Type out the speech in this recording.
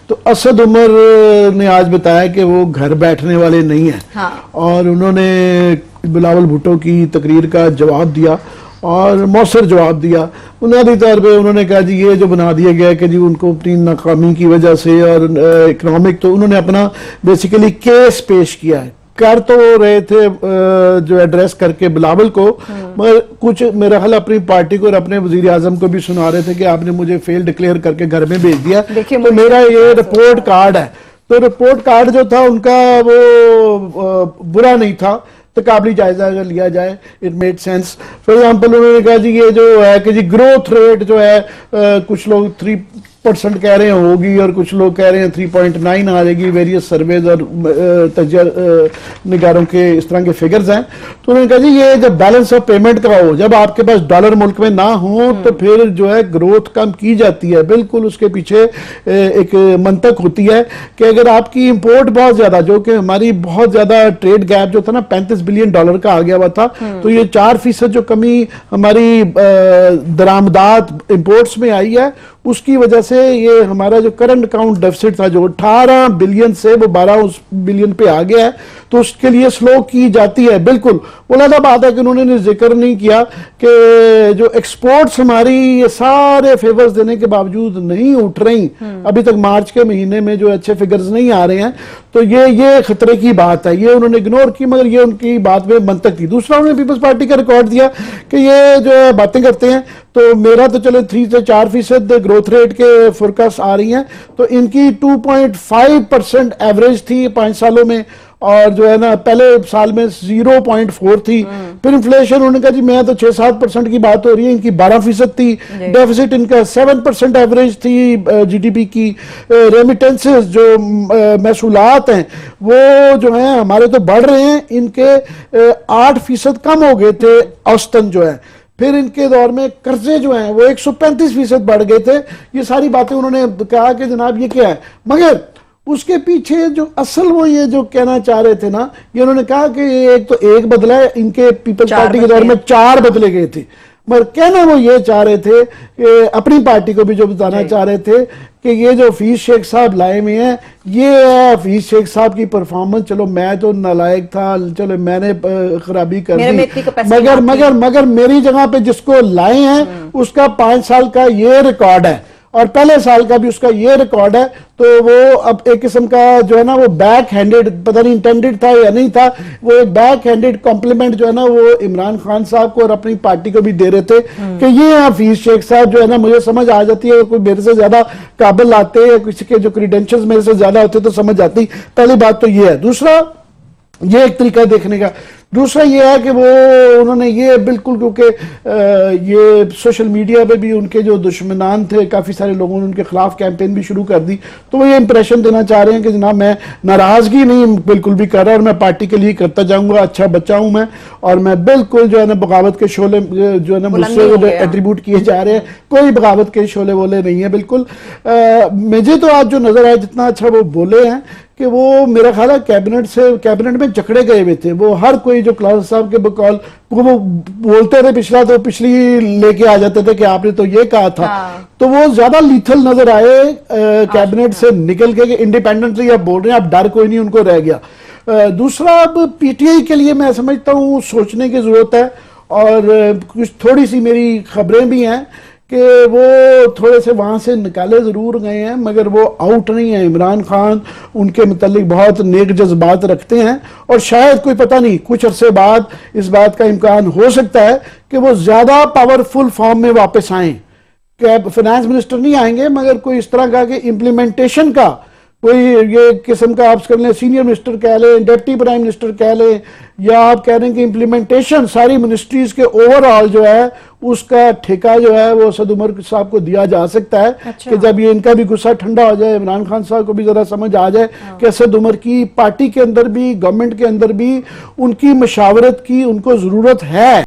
तो असद उमर ने आज बताया कि वो घर बैठने वाले नहीं हैं। हाँ। और उन्होंने बिलावल भुट्टो की तकरीर का जवाब दिया और मौसर जवाब दिया। बुनियादी तौर पे उन्होंने कहा जी ये जो बना दिया गया कि जी उनको अपनी नाकामी की वजह से और इकोनॉमिक, तो उन्होंने अपना बेसिकली केस पेश किया है। कर तो रहे थे जो एड्रेस करके बिलावल को, मगर कुछ मेरा ख्याल अपनी पार्टी को और अपने वजीर आजम को भी सुना रहे थे कि आपने मुझे फेल डिक्लेयर करके घर में भेज दिया। तो मेरा ये रिपोर्ट कार्ड है, तो रिपोर्ट कार्ड जो था उनका वो बुरा नहीं था, तो काबिल जायजा अगर लिया जाए, it made sense. For example उन्होंने कहा जी ये जो है कि जी ग्रोथ रेट जो है कुछ लोग 3% कह रहे हैं होगी और कुछ लोग कह रहे हैं 3.9 आ जाएगी। वेरियस सर्वेज और तजिया निगारों के इस तरह के फिगर्स हैं। तो उन्होंने कहा जी ये जब बैलेंस ऑफ पेमेंट का हो, जब आपके पास डॉलर मुल्क में ना हो तो फिर जो है ग्रोथ कम की जाती है। बिल्कुल उसके पीछे एक मंतक होती है कि अगर आपकी इंपोर्ट बहुत ज्यादा, जो कि हमारी बहुत ज्यादा ट्रेड गैप जो था ना $35 बिलियन का आ गया हुआ था, तो ये 4% जो कमी हमारी दरामदात इंपोर्ट्स में आई है, उसकी वजह से ये हमारा जो करंट अकाउंट डेफिसिट था जो 18 बिलियन से वो 12 बिलियन पे आ गया है, तो उसके लिए स्लो की जाती है। बिल्कुल वो अलग बात है कि उन्होंने जिक्र नहीं किया कि जो एक्सपोर्ट्स हमारी ये सारे फेवर्स देने के बावजूद नहीं उठ रही, अभी तक मार्च के महीने में जो अच्छे फिगर्स नहीं आ रहे हैं, तो ये खतरे की बात है। ये उन्होंने इग्नोर की, मगर ये उनकी बात में मंतक थी। दूसरा उन्होंने पीपल्स पार्टी का रिकॉर्ड दिया कि ये जो है बातें करते हैं, तो मेरा तो चले 3 से 4% ग्रोथ रेट के फोरकास्ट आ रही हैं, तो इनकी 2.5% एवरेज थी 5 सालों में, और जो है ना पहले साल में 0.4 थी। फिर इन्फ्लेशन उन्होंने कहा जी मैं तो 6-7% की बात हो रही है, इनकी 12% थी। डेफिसिट इनका 7% एवरेज थी जीडीपी की। रेमिटेंसेस जो महसूलात हैं वो जो है हमारे तो बढ़ रहे हैं, इनके 8% कम हो गए थे औसतन जो है। फिर इनके दौर में कर्जे जो हैं वो 135% बढ़ गए थे। ये सारी बातें उन्होंने कहा कि जनाब ये क्या है, मगर उसके पीछे जो असल वो ये जो कहना चाह रहे थे ना, ये उन्होंने कहा कि एक तो एक बदला है, इनके पीपल्स पार्टी के दौर में 4 बदले गए थे। मगर कहना वो ये चाह रहे थे कि अपनी पार्टी को भी जो बताना चाह रहे थे कि ये जो हफीज शेख साहब लाए हुए हैं, ये है हफीज शेख साहब की परफॉर्मेंस। चलो मैं तो नालायक था, चलो मैंने खराबी कर दी, मगर मेरी जगह पे जिसको लाए हैं उसका 5 साल का ये रिकॉर्ड है और पहले साल का भी उसका ये रिकॉर्ड है। तो वो अब एक किस्म का जो है ना वो बैक हैंडेड, पता नहीं इंटेंडेड था या नहीं था, वो एक बैक हैंडेड कॉम्प्लीमेंट जो है ना वो इमरान खान साहब को और अपनी पार्टी को भी दे रहे थे कि ये हफीज शेख साहब जो है ना, मुझे समझ आ जाती है, कोई मेरे से ज्यादा काबिल आते या किसी के जो क्रीडेंशियल्स मेरे से ज्यादा होते तो समझ आती। पहली बात तो ये है। दूसरा ये एक तरीका देखने का। दूसरा ये है कि वो उन्होंने ये बिल्कुल, क्योंकि ये सोशल मीडिया पे भी उनके जो दुश्मनान थे, काफ़ी सारे लोगों ने उनके खिलाफ कैंपेन भी शुरू कर दी, तो वो ये इंप्रेशन देना चाह रहे हैं कि जनाब मैं नाराज़गी नहीं बिल्कुल भी कर रहा और मैं पार्टी के लिए करता जाऊंगा, अच्छा बच्चा हूं मैं, और मैं बिल्कुल जो है ना बगावत के शोले जो है ना मुझसे एट्रीब्यूट किए जा रहे हैं, कोई बगावत के शोले वोले नहीं है बिल्कुल। मुझे तो आज जो नजर आया जितना अच्छा वो बोले हैं कि वो मेरा ख्याल है कैबिनेट में जकड़े गए हुए थे। वो हर कोई जो क्लास साहब के बकौल वो बोलते थे पिछला, तो पिछली लेके आ जाते थे कि आपने तो ये कहा था। तो वो ज्यादा लीथल नजर आए कैबिनेट से निकल के, इंडिपेंडेंटली आप बोल रहे हैं, आप डर कोई नहीं उनको रह गया। दूसरा अब पीटीआई के लिए मैं समझता हूँ सोचने की जरूरत है, और कुछ थोड़ी सी मेरी खबरें भी हैं कि वो थोड़े से वहाँ से निकाले ज़रूर गए हैं, मगर वो आउट नहीं है। इमरान खान उनके मुतालिक बहुत नेक जज्बात रखते हैं, और शायद कोई पता नहीं कुछ अरसे बाद इस बात का इम्कान हो सकता है कि वो ज़्यादा पावरफुल फॉर्म में वापस आएँ। कि फाइनेंस मिनिस्टर नहीं आएंगे, मगर कोई इस तरह का कि इम्प्लीमेंटेशन का कोई ये किस्म का आप कर लें, सीनियर मिनिस्टर कह लें, डिप्टी प्राइम मिनिस्टर कह लें, या आप कह रहे हैं कि इम्प्लीमेंटेशन सारी मिनिस्ट्रीज के ओवरऑल जो है उसका ठेका जो है वो असद उमर साहब को दिया जा सकता है। अच्छा। कि जब ये इनका भी गुस्सा ठंडा हो जाए, इमरान खान साहब को भी जरा समझ आ जाए कि असद उमर की पार्टी के अंदर भी, गवर्नमेंट के अंदर भी उनकी मशावरत की उनको जरूरत है।